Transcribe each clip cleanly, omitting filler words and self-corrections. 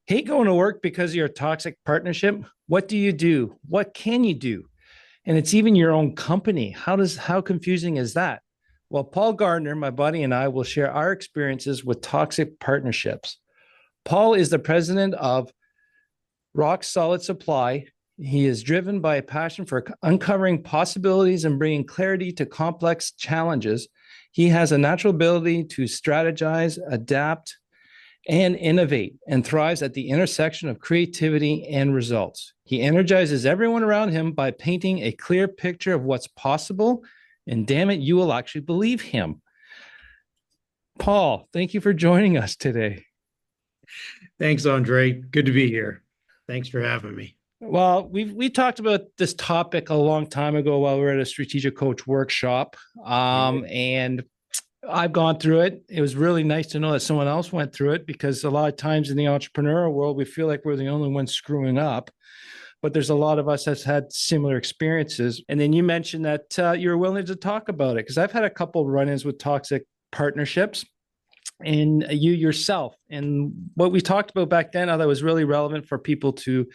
Hate going to work because of your toxic partnership? What do you do? What can you do? And it's even your own company. How confusing is that? Well, Paul Gardner, my buddy, and I will share our experiences with toxic partnerships. Paul is the president of Rock Solid Supply. He is driven by a passion for uncovering possibilities and bringing clarity to complex challenges. He has a natural ability to strategize, adapt, and innovate, and thrives at the intersection of creativity and results. He energizes everyone around him by painting a clear picture of what's possible, and damn it, you will actually believe him. Paul, thank you for joining us today. Thanks, Andre. Good to be here. Thanks for having me. Well, we talked about this topic a long time ago while we were at a strategic coach workshop, and I've gone through it. It was really nice to know that someone else went through it, because a lot of times in the entrepreneurial world, we feel like we're the only ones screwing up. But there's a lot of us that's had similar experiences. And then you mentioned that you're willing to talk about it, because I've had a couple of run-ins with toxic partnerships, and you yourself. And what we talked about back then, I thought was really relevant for people to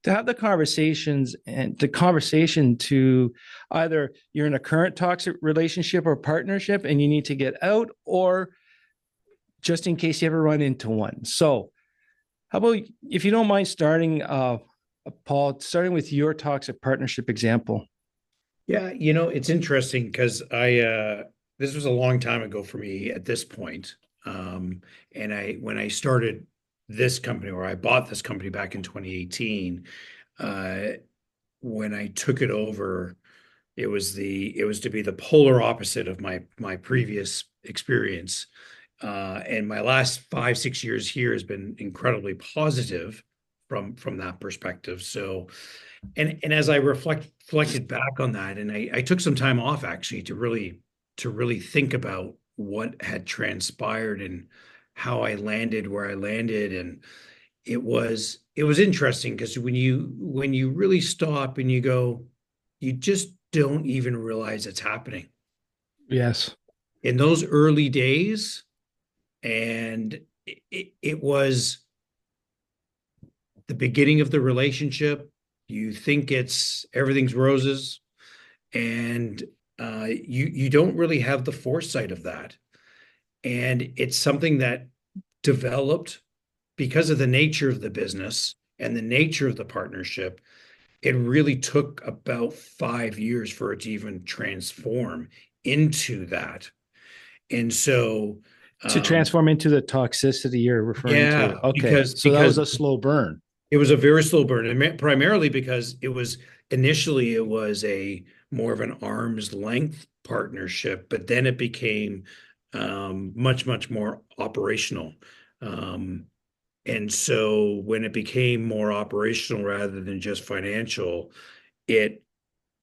have the conversations, and the conversation to either you're in a current toxic relationship or partnership and you need to get out, or just in case you ever run into one. So how about, if you don't mind starting, Paul, starting with your toxic partnership example? Yeah, it's interesting because this was a long time ago for me at this point. And when I started this company, or I bought this company back in 2018, when I took it over, it was to be the polar opposite of my previous experience. And my last 5, 6 years here has been incredibly positive from that perspective. So, and as I reflected back on that, and I took some time off actually to really think about what had transpired and how I landed where I landed. And it was interesting, because when you really stop and you go, you just don't even realize it's happening Yes. in those early days. And it was the beginning of the relationship. You think everything's roses, and you don't really have the foresight of that. And it's something that developed because of the nature of the business and the nature of the partnership. It really took about 5 years for it to even transform into that. And so, To transform into the toxicity you're referring to. yeah, Okay. So that was because a slow burn. it was a very slow burn, and primarily because initially it was a more of an arm's length partnership, but then it became much, much more operational. Um, and so when it became more operational rather than just financial, it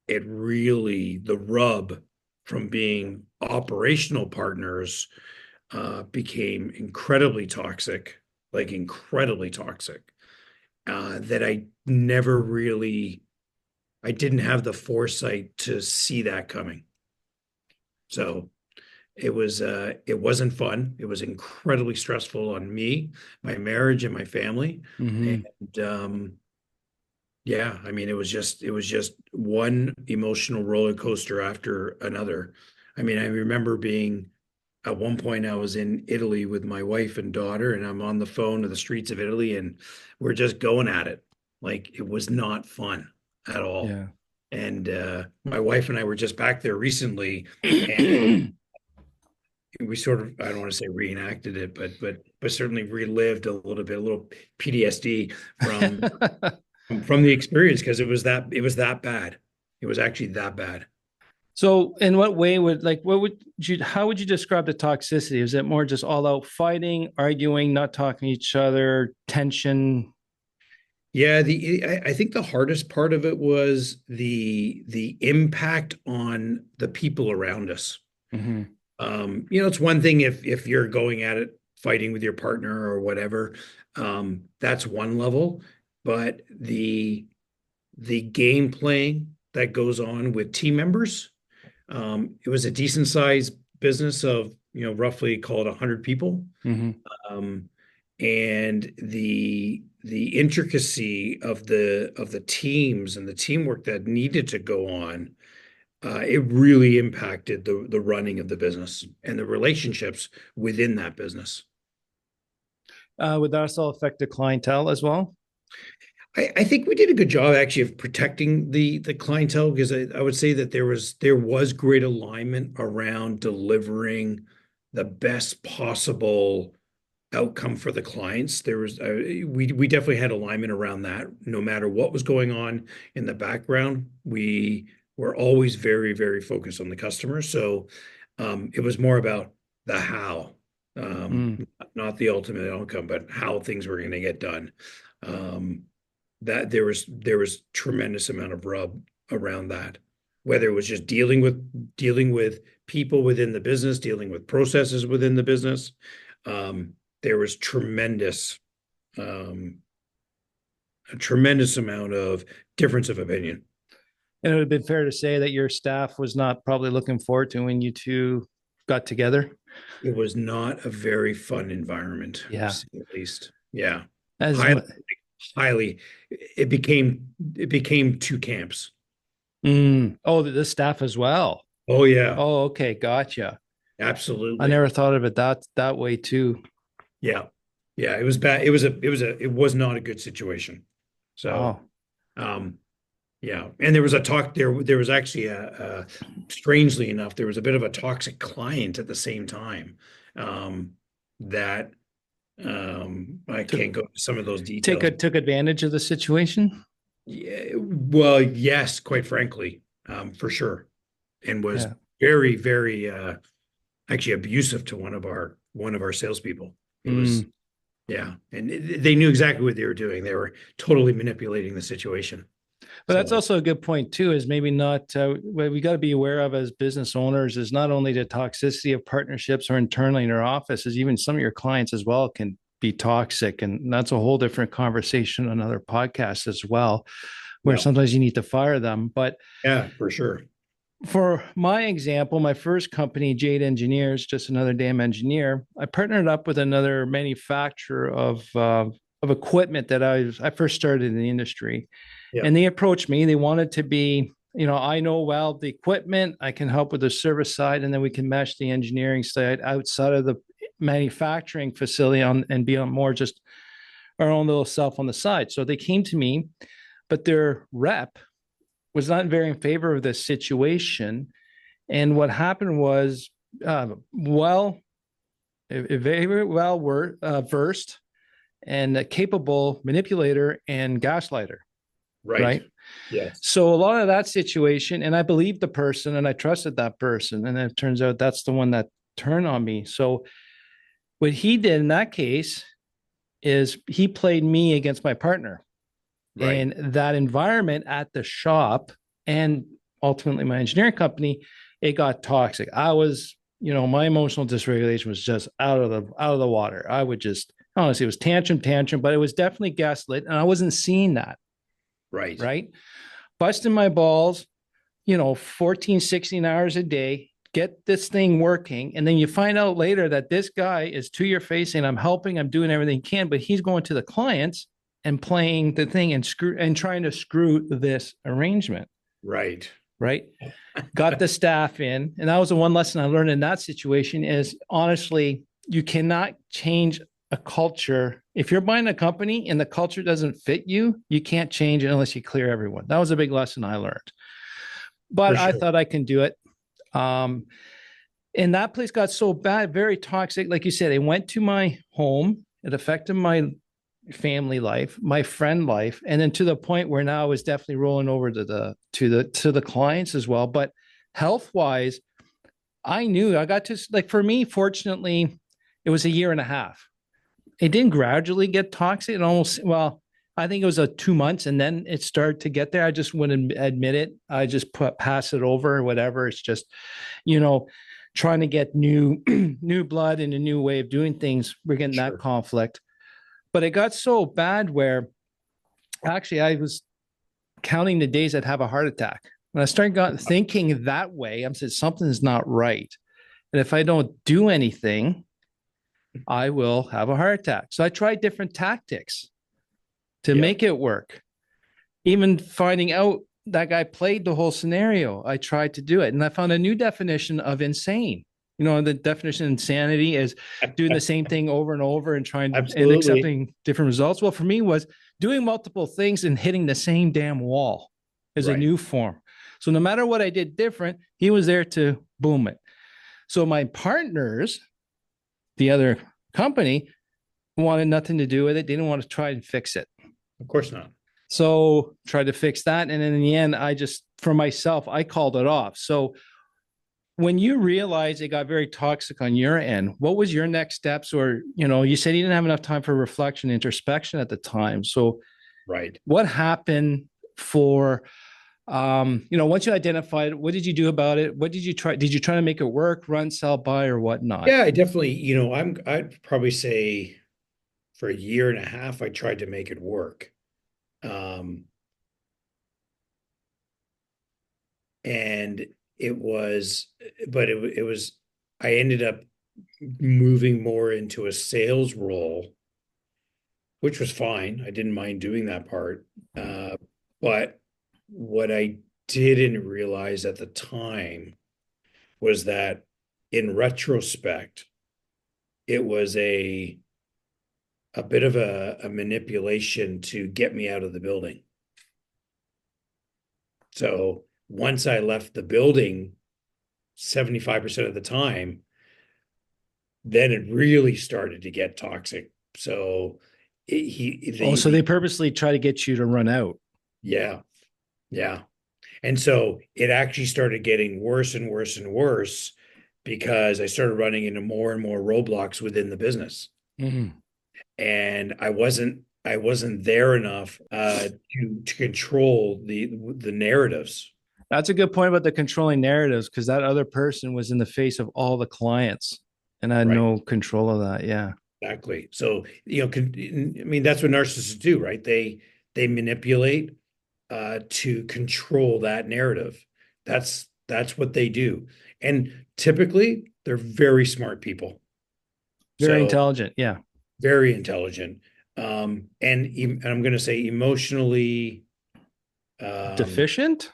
it really, the rub from being operational partners became incredibly toxic, like incredibly toxic, that I didn't have the foresight to see that coming. So it wasn't fun. It was incredibly stressful on me, my marriage, and my family. Mm-hmm. And yeah, I mean, it was just one emotional roller coaster after another. I mean, I remember being at one point I was in Italy with my wife and daughter, and I'm on the phone to the streets of Italy, and we're just going at it. Like, it was not fun at all. Yeah. And my wife and I were just back there recently, and we sort of, I don't want to say reenacted it, but certainly relived a little PTSD from the experience, because it was that bad. It was actually that bad. So in what way how would you describe the toxicity? Is it more just all out fighting, arguing, not talking to each other, tension? Yeah, I think the hardest part of it was the impact on the people around us. Mm-hmm. It's one thing if you're going at it fighting with your partner or whatever, that's one level, but the game playing that goes on with team members, it was a decent sized business of, roughly call it 100 people. Mm-hmm. Um, and the intricacy of the teams and the teamwork that needed to go on, it really impacted the running of the business and the relationships within that business. Would that also affect the clientele as well? I think we did a good job actually of protecting the clientele, because I would say that there was great alignment around delivering the best possible outcome for the clients. There was we definitely had alignment around that. No matter what was going on in the background, we were always very, very focused on the customer. So it was more about the how, Mm. not the ultimate outcome, but how things were going to get done. That there was tremendous amount of rub around that, whether it was just dealing with people within the business, dealing with processes within the business. There was a tremendous amount of difference of opinion. And it would have been fair to say that your staff was not probably looking forward to when you two got together. It was not a very fun environment, to Yeah. say the least. Yeah. As Highly, highly, it became two camps. oh, the staff as well. Oh yeah, Oh, okay, gotcha. I absolutely. never thought of it that way too. Yeah. Yeah, it was bad. It was not a good situation. So, Wow. um, yeah. And there was a talk there was actually strangely enough, there was a bit of a toxic client at the same time. That I Took can't go into some of those details. took advantage of the situation. Yeah, well, yes, quite frankly, for sure. And was Yeah. very, very actually abusive to one of our salespeople. It was, Mm. yeah, and they knew exactly what they were doing. They were totally manipulating the situation. But that's So also a good point too, is maybe not what we got to be aware of as business owners is not only the toxicity of partnerships or internally in our office, is even some of your clients as well can be toxic. And that's a whole different conversation on other podcasts as well, where yeah, sometimes you need to fire them. But yeah, for sure. for my example, my first company, Jade Engineers, just another damn engineer, I partnered up with another manufacturer of equipment that I first started in the industry, Yeah, and they approached me. They wanted to be, I know well the equipment, I can help with the service side, and then we can mesh the engineering side outside of the manufacturing facility and be on more just our own little self on the side. So they came to me, but their rep was not very in favor of this situation. And what happened was, very well versed and a capable manipulator and gaslighter, right. right? Yes, So a lot of that situation, and I believed the person and I trusted that person. And it turns out that's the one that turned on me. So what he did in that case is he played me against my partner. right, And that environment at the shop and ultimately my engineering company, it got toxic. I was, my emotional dysregulation was just out of the water. I would just honestly, it was tantrum, but it was definitely gaslit, and I wasn't seeing that. right, Right, busting my balls, 14, 16 hours a day, get this thing working. And then you find out later that this guy is to your face saying, I'm helping, I'm doing everything he can, but he's going to the clients and playing the thing and trying to screw this arrangement. right, Right. Got the staff in. And that was the one lesson I learned in that situation is honestly, you cannot change a culture. If you're buying a company and the culture doesn't fit you, you can't change it unless you clear everyone. That was a big lesson I learned. for But I sure. thought I can do it. Um, and that place got so bad, very toxic. Like you said, it went to my home. It affected my family life, my friend life, and then to the point where now I was definitely rolling over to the clients as well. But health wise, I knew I got to, like, for me, fortunately, it was a year and a half. It didn't gradually get toxic. It almost, well, I think it was a 2 months and then it started to get there. I just wouldn't admit it. I just pass it over or whatever. It's just, you know, trying to get new new blood and a new way of doing things. We're getting that Sure. conflict. But it got so bad where actually I was counting the days I'd have a heart attack. When I started thinking that way, I said something's not right. And if I don't do anything, I will have a heart attack. So I tried different tactics to Yeah. make it work. Even finding out that guy played the whole scenario, I tried to do it. And I found a new definition of insane. You know, the definition of insanity is doing the same thing over and over and trying and Absolutely. accepting different results. Well, for me was doing multiple things and hitting the same damn wall is a Right. new form. So no matter what I did different, he was there to boom it. So my partners, the other company, wanted nothing to do with it. They didn't want to try and fix it. Of course not. So tried to fix that. And then in the end, I just, for myself, I called it off. So when you realized it got very toxic on your end, what was your next steps? Or, you know, you said you didn't have enough time for reflection, introspection at the time. So Right. what happened for, you know, once you identified it, what did you do about it? What did you try? Did you try to make it work, run, sell, buy, or whatnot? Yeah, I definitely, I'd probably say for a year and a half, I tried to make it work. Um, and it was, but it was, I ended up moving more into a sales role, which was fine. I didn't mind doing that part. But what I didn't realize at the time was that in retrospect, it was a bit of a manipulation to get me out of the building. So once I left the building 75% of the time, then it really started to get toxic. So Oh, so they purposely try to get you to run out. yeah, yeah. And so it actually started getting worse and worse and worse because I started running into more and more roadblocks within the business. Mhm. And I wasn't there enough to control the narratives. That's a good point about the controlling narratives because that other person was in the face of all the clients and I had Right. no control of that. Yeah. Exactly. So, I mean, that's what narcissists do, right? They manipulate to control that narrative. That's what they do. And typically they're very smart people. Very So intelligent. Yeah. very intelligent. And I'm going to say emotionally um, Deficient,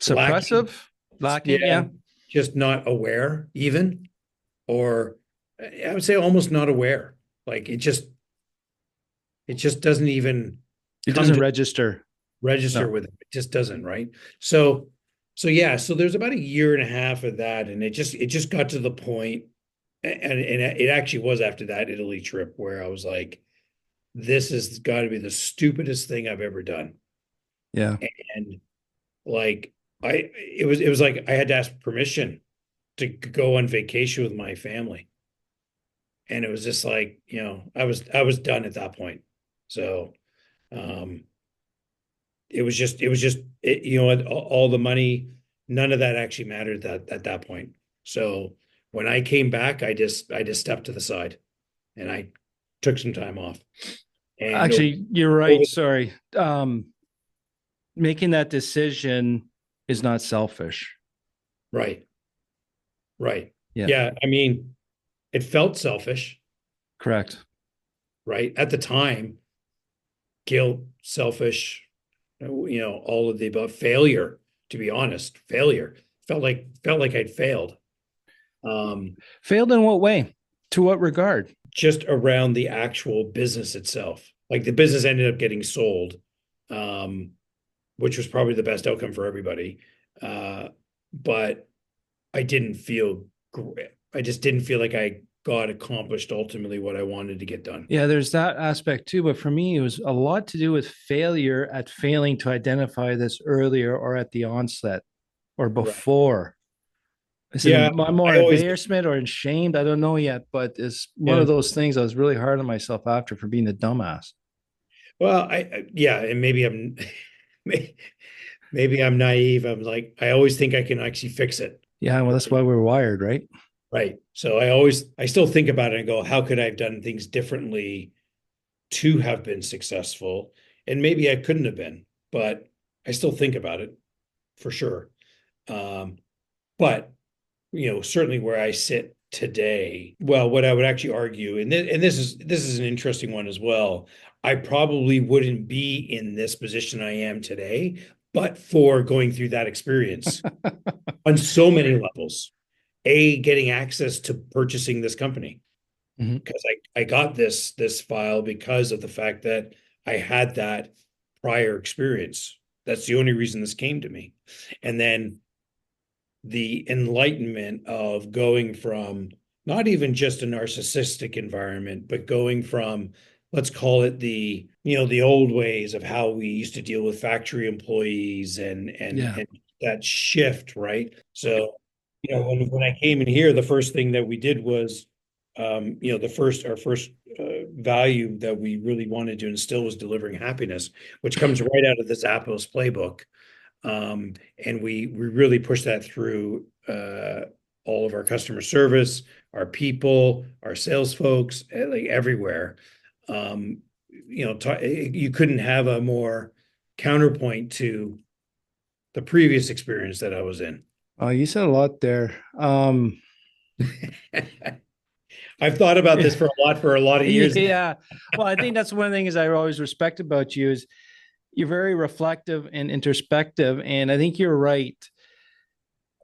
lacking, suppressive, lacking. yeah, Yeah. just not aware even, or I would say almost not aware. Like it just doesn't even It come doesn't to register. register No. with it. It just doesn't, right? So yeah, so there's about a year and a half of that, and it just got to the point, and it actually was after that Italy trip where I was like, this has got to be the stupidest thing I've ever done. Yeah. And like it was like I had to ask permission to go on vacation with my family. And it was just like, I was done at that point. So um all the money, none of that actually mattered that at that point. So when I came back, I just stepped to the side and I took some time off. And Actually, you're right. over Sorry. Making that decision is not selfish. right, right. Yeah. Yeah, I mean, it felt selfish, Correct. right? At the time, guilt, selfish, all of the above, failure, to be honest, failure. Felt like I'd failed. Um, Failed in what way? To what regard? just around the actual business itself. Like the business ended up getting sold, um, which was probably the best outcome for everybody. But I didn't feel great. I just didn't feel like I got accomplished ultimately what I wanted to get done. Yeah, there's that aspect too. But for me, it was a lot to do with failure at failing to identify this earlier or at the onset or Right. before. Is it Yeah. more I always, embarrassment or ashamed? I don't know yet, but it's one yeah. of those things I was really hard on myself after for being a dumbass. Well, yeah, and maybe maybe I'm naive. I'm like, I always think I can actually fix it. Yeah, well, that's why we're wired, right? Right. So I still think about it and go, how could I have done things differently to have been successful? And maybe I couldn't have been, but I still think about it for sure. But certainly where I sit today, well, what I would actually argue, and this is an interesting one as well. I probably wouldn't be in this position I am today, but for going through that experience on so many levels. A, getting access to purchasing this company, Mhm. because I got this file because of the fact that I had that prior experience. That's the only reason this came to me. And then the enlightenment of going from not even just a narcissistic environment, but going from, let's call it the old ways of how we used to deal with factory employees Yeah. and that shift, right? So, when I came in here, the first thing that we did was, our first value that we really wanted to instill was delivering happiness, which comes right out of the Zappos playbook. And we really push that through all of our customer service, our people, our sales folks, like everywhere. You couldn't have a more counterpoint to the previous experience that I was in. Oh, you said a lot there. I've thought about this for a lot of years now. Yeah. Well, I think that's one of the things I always respect about you is you're very reflective and introspective. And I think you're right.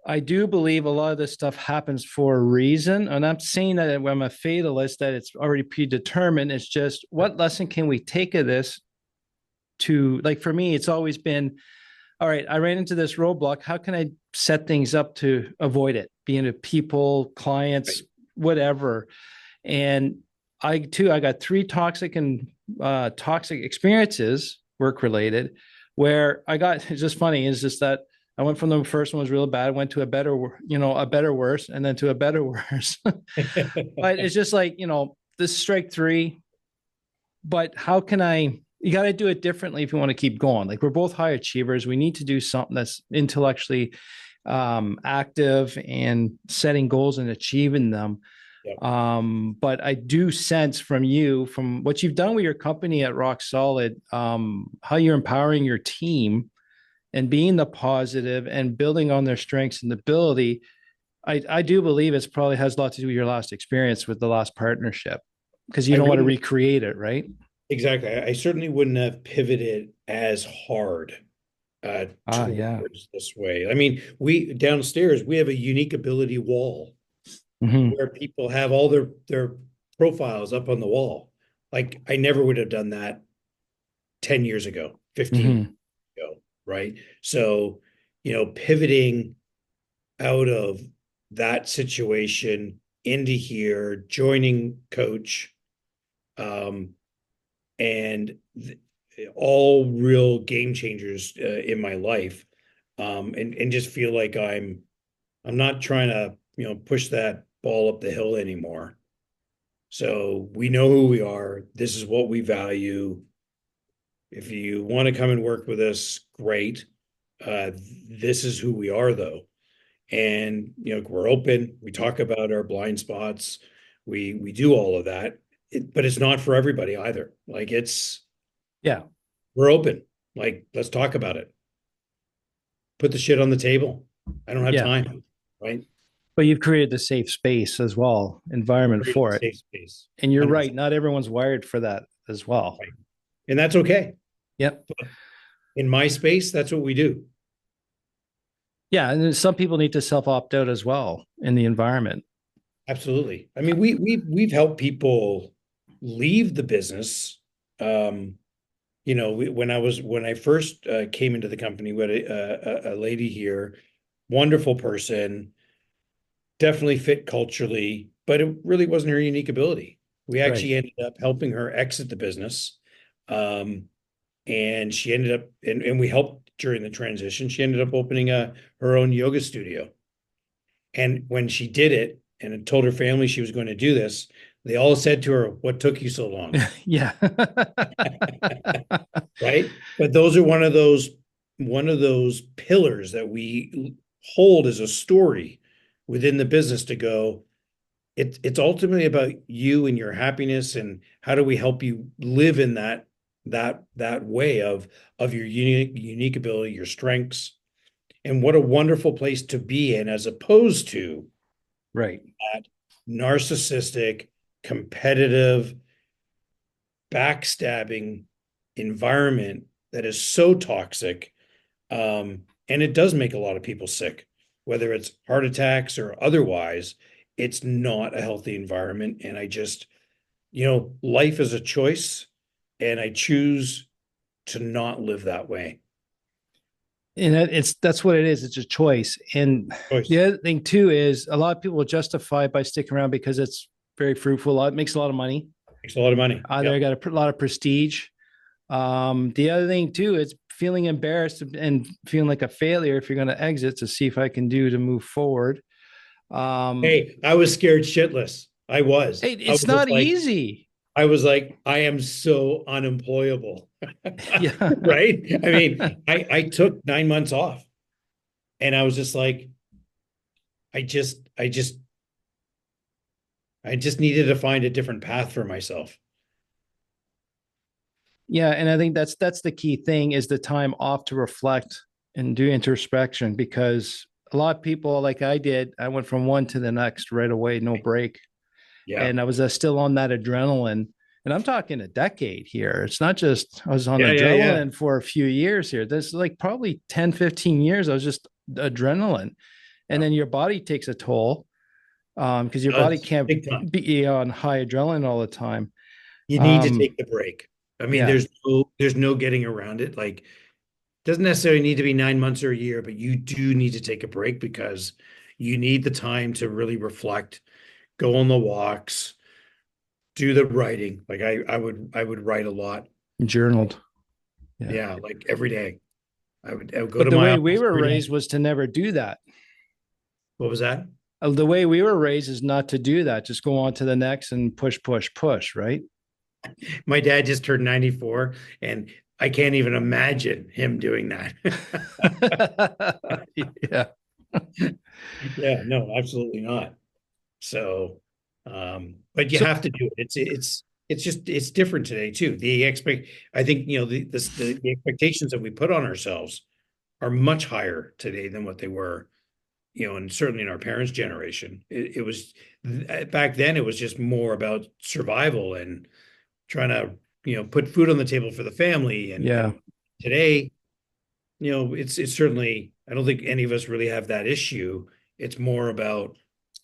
I do believe a lot of this stuff happens for a reason. And I'm saying that when I'm a fatalist, that it's already predetermined. It's just what lesson can we take of this to, like, for me, it's always been, all right, I ran into this roadblock. How can I set things up to avoid it? Being a people, clients, whatever. And I got three toxic experiences, work related, where it's just funny. It's just that I went from the first one was real bad, went to a better worse, and then to a better worse. But it's just like, this strike three, but how can you got to do it differently if you want to keep going. Like we're both high achievers. We need to do something that's intellectually active and setting goals and achieving them. Yep. But I do sense from you, from what you've done with your company at Rock Solid, how you're empowering your team and being the positive and building on their strengths and ability. I do believe it's probably has a lot to do with your last experience with the last partnership because you don't want to recreate it, right? Exactly. I certainly wouldn't have pivoted as hard Yeah. towards this way. I mean, we downstairs, we have a unique ability wall Mm-hmm. where people have all their profiles up on the wall. Like I never would have done that 10 years ago, 15 Mm-hmm. years ago, right? So, pivoting out of that situation into here, joining coach, and all real game changers in my life, and just feel like I'm not trying to push that ball up the hill anymore. So we know who we are. This is what we value. If you want to come and work with us, great. This is who we are, though, and we're open. We talk about our blind spots. We do all of that, but it's not for everybody either. Like Yeah. we're open. Like let's talk about it. Put the shit on the table. I don't have Yeah. time, right? But you've created the safe space as well, environment Create a for it. safe space. And you're 100%. right. Not everyone's wired for that as well. Right. And that's okay. Yep. In my space, that's what we do. Yeah. And then some people need to self opt out as well in the environment. Absolutely. I mean, we've helped people leave the business. When I first came into the company, we had a lady here, wonderful person, definitely fit culturally, but it really wasn't her unique ability. We Right. actually ended up helping her exit the business. And she ended up, and we helped during the transition. She ended up opening her own yoga studio. And when she did it and told her family she was going to do this, they all said to her, "What took you so long?" Yeah. Right? But those are one of those pillars that we hold as a story within the business to go, it's ultimately about you and your happiness and how do we help you live in that way of your unique ability, your strengths, and what a wonderful place to be in as opposed to Right. that narcissistic, competitive, backstabbing environment that is so toxic. And it does make a lot of people sick, whether it's heart attacks or otherwise. It's not a healthy environment. And I just, life is a choice, and I choose to not live that way. And that's what it is. It's a choice. And the Choice. other thing too is a lot of people will justify it by sticking around because it's very fruitful. It makes a lot of money. Makes a lot of money. They Yep. got a lot of prestige. The other thing too is feeling embarrassed and feeling like a failure if you're going to exit to see if I can do to move forward. Hey, I was scared shitless. I was. Hey, I it's was just not like, easy. I was like, I am so unemployable. Yeah. Right? I mean, I took 9 months off, and I was just like, I just, I just, I just needed to find a different path for myself. Yeah, and I think that's the key thing is the time off to reflect and do introspection because a lot of people like I did, I went from one to the next right away, no break. Yeah. And I was still on that adrenaline. And I'm talking a decade here. It's not just I was on Yeah, yeah, yeah. adrenaline for a few years here. There's like probably 10, 15 years. I was just adrenaline. And Yeah. then your body takes a toll because your body Does can't big time. be on high adrenaline all the time. You need to Um, take the break. I mean, yeah, there's no getting around it. Like, doesn't necessarily need to be 9 months or a year, but you do need to take a break because you need the time to really reflect, go on the walks, do the writing. Like I would write a lot. journaled. Yeah. Yeah, like every day. I would go But to the my way we office were every raised day. was to never do that. What was that? The way we were raised is not to do that. Just go on to the next and push, push, push, right? My dad just turned 94, and I can't even imagine him doing that. Yeah. Yeah, no, absolutely not. So, but you So have to do it. It's just it's different today too. I think the expectations that we put on ourselves are much higher today than what they were, and certainly in our parents' generation. It was back then. It was just more about survival and trying to put food on the table for the family. yeah, And today, it's certainly, I don't think any of us really have that issue. It's more about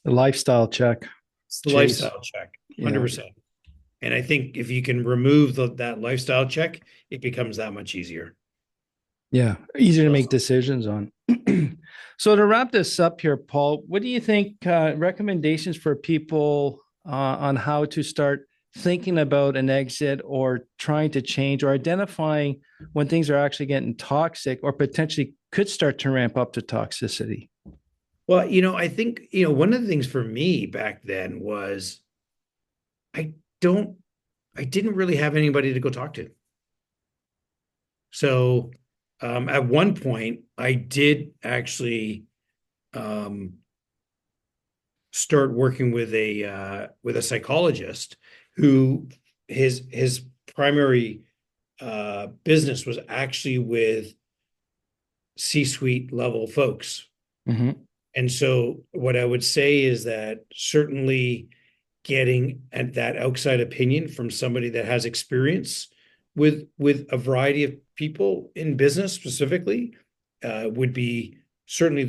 the lifestyle check, it's the chase. lifestyle check, Yeah. 100%. And I think if you can remove that lifestyle check, it becomes that much easier. Yeah. Easier to So, make decisions on. So to wrap this up here, Paul, what do you think recommendations for people on how to start thinking about an exit or trying to change or identifying when things are actually getting toxic or potentially could start to ramp up to toxicity? well, I think, one of the things for me back then was I don't, I didn't really have anybody to go talk to. So, at one point, I did actually um, start working with a psychologist who his primary business was actually with C-suite level folks. Mm-hmm. And so what I would say is that certainly getting at that outside opinion from somebody that has experience with a variety of people in business specifically would be certainly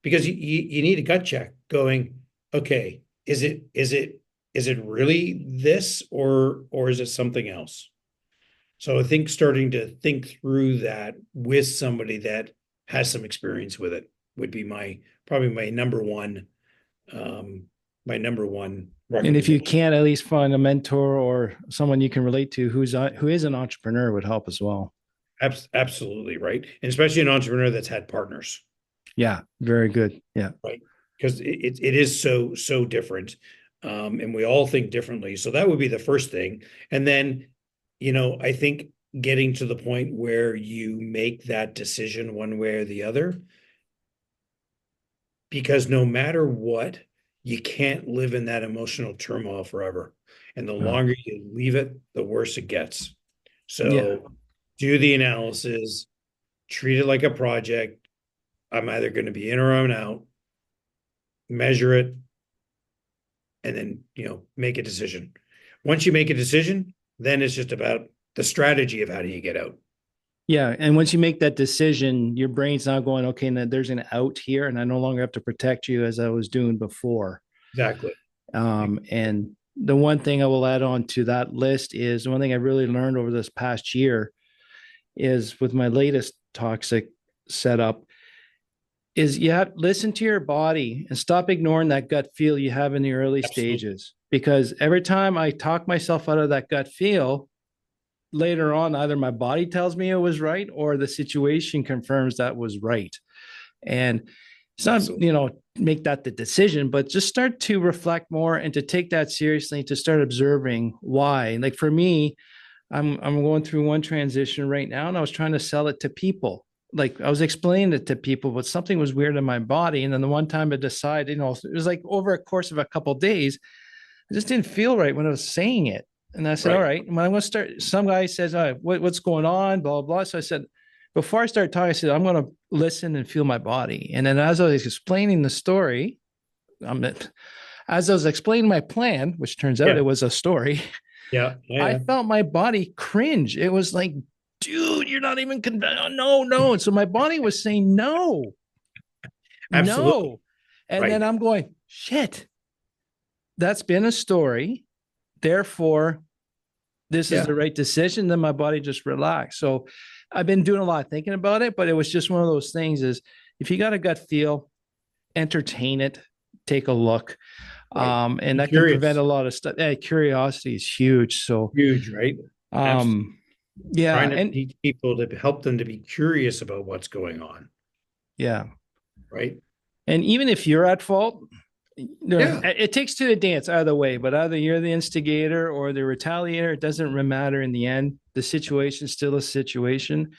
because you need a gut check going, okay, is it really this, or is it something else? So I think starting to think through that with somebody that has some experience with it would be probably um, my number one And if you recommendation. can't, at least find a mentor or someone you can relate to who is an entrepreneur would help as well. Absolutely right, and especially an entrepreneur that's had partners, Yeah, very good. Yeah. right? Because it is so different, and we all think differently. So that would be the first thing, and then I think getting to the point where you make that decision one way or the other, because no matter what, you can't live in that emotional turmoil forever. And the Oh, longer you leave it, the worse it gets. yeah. So do the analysis, treat it like a project. I'm either going to be in or I'm out, measure it, and then, make a decision. Once you make a decision, then it's just about the strategy of how do you get out. Yeah. And once you make that decision, your brain's now going, okay, now there's an out here, and I no longer have to protect you as I was doing before. Exactly. And the one thing I will add on to that list is one thing I really learned over this past year is with my latest toxic setup is you have to listen to your body and stop ignoring that gut feel you have in the early Absolutely. stages. Because every time I talk myself out of that gut feel, later on, either my body tells me it was right or the situation confirms that was right. And it's not, make that the decision, but just start to reflect more and to take that seriously, to start observing why. Like for me, I'm going through one transition right now, and I was trying to sell it to people. Like I was explaining it to people, but something was weird in my body. And then the one time I decided, it was like over a course of a couple of days, I just didn't feel right when I was saying it. And I said, all right, when I'm going to start, some guy says, all right, what's going on, blah, blah, blah. So I said, before I start talking, I said, I'm going to listen and feel my body. And then as I was explaining the story, as I was explaining my plan, which turns out it was a story, I felt my body cringe. It was like, dude, you're not even no. And so my body was saying no. Absolutely. No. And then I'm going, shit, that's been a story. Therefore, this is the right decision. Then my body just relaxed. So I've been doing a lot of thinking about it, but it was just one of those things is if you got a gut feel, entertain it, take a look. And that can prevent a lot of stuff. Curiosity is huge. So huge, right? Yeah. Trying to teach people to help them to be curious about what's going on. Yeah. Right. And even if you're at fault, it takes two to dance either way, but either you're the instigator or the retaliator. It doesn't matter in the end. The situation is still a situation.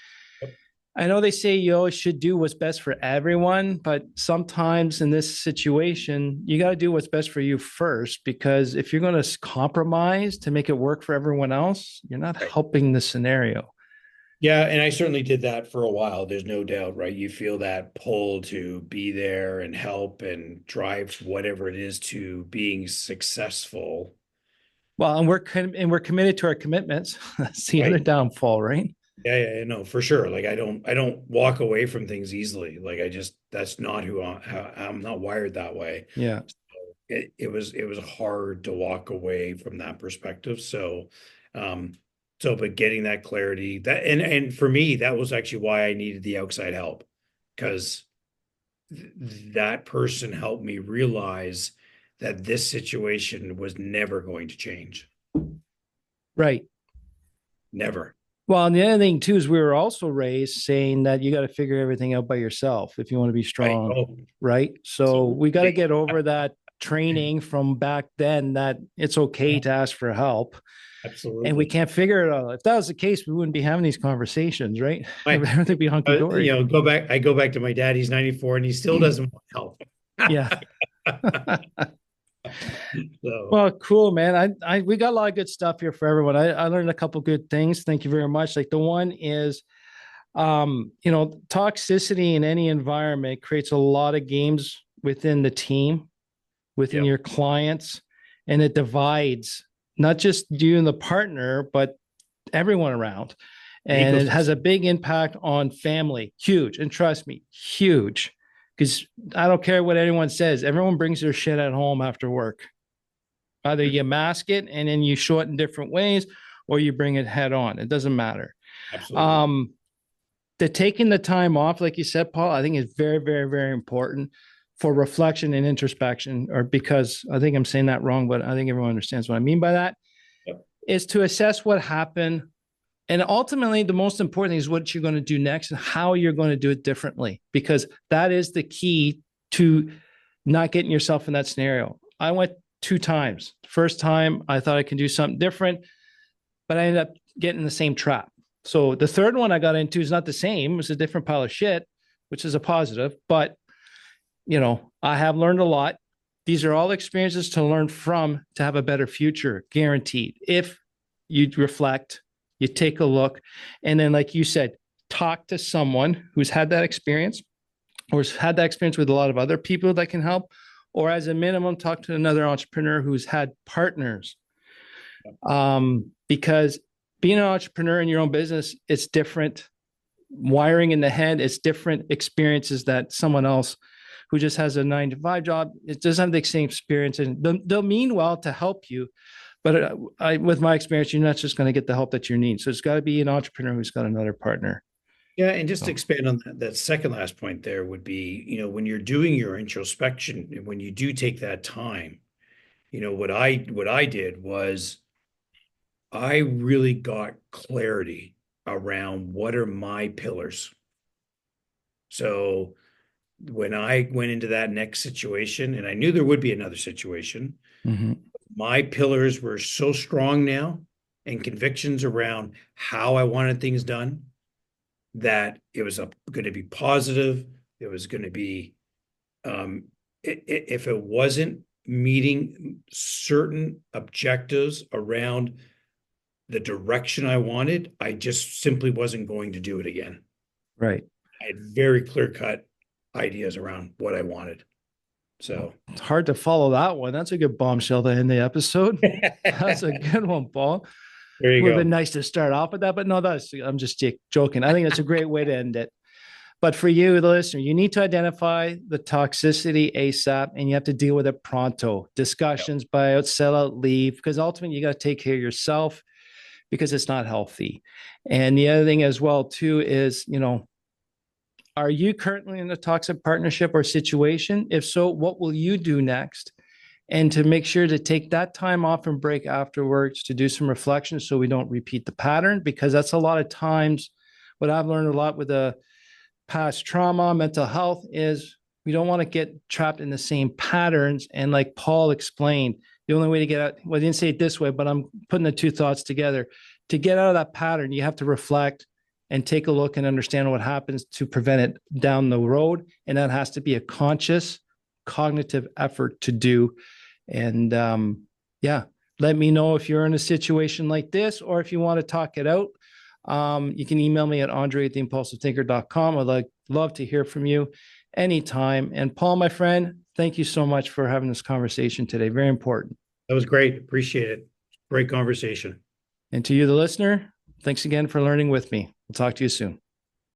I know they say you always should do what's best for everyone, but sometimes in this situation, you got to do what's best for you first, because if you're going to compromise to make it work for everyone else, you're not helping the scenario. Yeah, and I certainly did that for a while. There's no doubt, right? You feel that pull to be there and help and drive whatever it is to being successful. Well, and we're committed to our commitments. That's the other downfall, right? Yeah, no, for sure. Like I don't walk away from things easily. Like that's not who I'm not wired that way. Yeah. So it was hard to walk away from that perspective. So, but getting that clarity and for me, that was actually why I needed the outside help, because that person helped me realize that this situation was never going to change. Right. Never. Well, and the other thing too is we were also raised saying that you got to figure everything out by yourself if you want to be strong, right? So we got to get over that training from back then that it's okay to ask for help. Absolutely. And we can't figure it out. If that was the case, we wouldn't be having these conversations, right? Everything be hunky dory. I go back to my dad. He's 94 and he still doesn't want help. Yeah. Well, cool, man. We got a lot of good stuff here for everyone. I learned a couple good things. Thank you very much. Like the one is, toxicity in any environment creates a lot of games within the team, within your clients, and it divides not just you and the partner, but everyone around. And it has a big impact on family. Huge. And trust me, huge. Because I don't care what anyone says. Everyone brings their shit at home after work. Either you mask it and then you show it in different ways, or you bring it head on. It doesn't matter. Absolutely. The taking the time off, like you said, Paul, I think is very, very, very important for reflection and introspection, or because I think I'm saying that wrong, but I think everyone understands what I mean by that, is to assess what happened. And ultimately, the most important thing is what you're going to do next and how you're going to do it differently, because that is the key to not getting yourself in that scenario. I went 2 times. First time, I thought I could do something different, but I ended up getting in the same trap. So the third one I got into is not the same. It was a different pile of shit, which is a positive. But, I have learned a lot. These are all experiences to learn from to have a better future, guaranteed. If you reflect, you take a look, and then, like you said, talk to someone who's had that experience or has had that experience with a lot of other people that can help, or as a minimum, talk to another entrepreneur who's had partners. Because being an entrepreneur in your own business, it's different. Wiring in the head, it's different experiences that someone else who just has a 9 to 5 job, it doesn't have the same experience, and they'll mean well to help you. But with my experience, you're not just going to get the help that you need. So it's got to be an entrepreneur who's got another partner. Yeah, and just to expand on that second last point there would be, when you're doing your introspection, and when you do take that time, what I did was I really got clarity around what are my pillars. So when I went into that next situation, and I knew there would be another situation, my pillars were so strong now, and convictions around how I wanted things done, that it was going to be positive. It was going to be, if it wasn't meeting certain objectives around the direction I wanted, I just simply wasn't going to do it again. Right. I had very clear-cut ideas around what I wanted. So it's hard to follow that one. That's a good bombshell to end the episode. That's a good one, Paul. There you Would have go. been nice to start off with that, but no, I'm just joking. I think that's a great way to end it. But for you, the listener, you need to identify the toxicity ASAP, and you have to deal with it pronto. Discussions, buyout, sell out, leave, because ultimately you got to take care of yourself, because it's not healthy. And the other thing as well too is, are you currently in a toxic partnership or situation? If so, what will you do next? And to make sure to take that time off and break afterwards to do some reflection so we don't repeat the pattern, because that's a lot of times what I've learned a lot with the past trauma, mental health, is we don't want to get trapped in the same patterns. And like Paul explained, the only way to get out, well, I didn't say it this way, but I'm putting the two thoughts together. To get out of that pattern, you have to reflect and take a look and understand what happens to prevent it down the road. And that has to be a conscious, cognitive effort to do. And let me know if you're in a situation like this, or if you want to talk it out. You can email me at andre@theimpulsivethinker.com. I'd love to hear from you anytime. And Paul, my friend, thank you so much for having this conversation today. Very important. That was great. Appreciate it. Great conversation. And to you, the listener, thanks again for learning with me. We'll talk to you soon.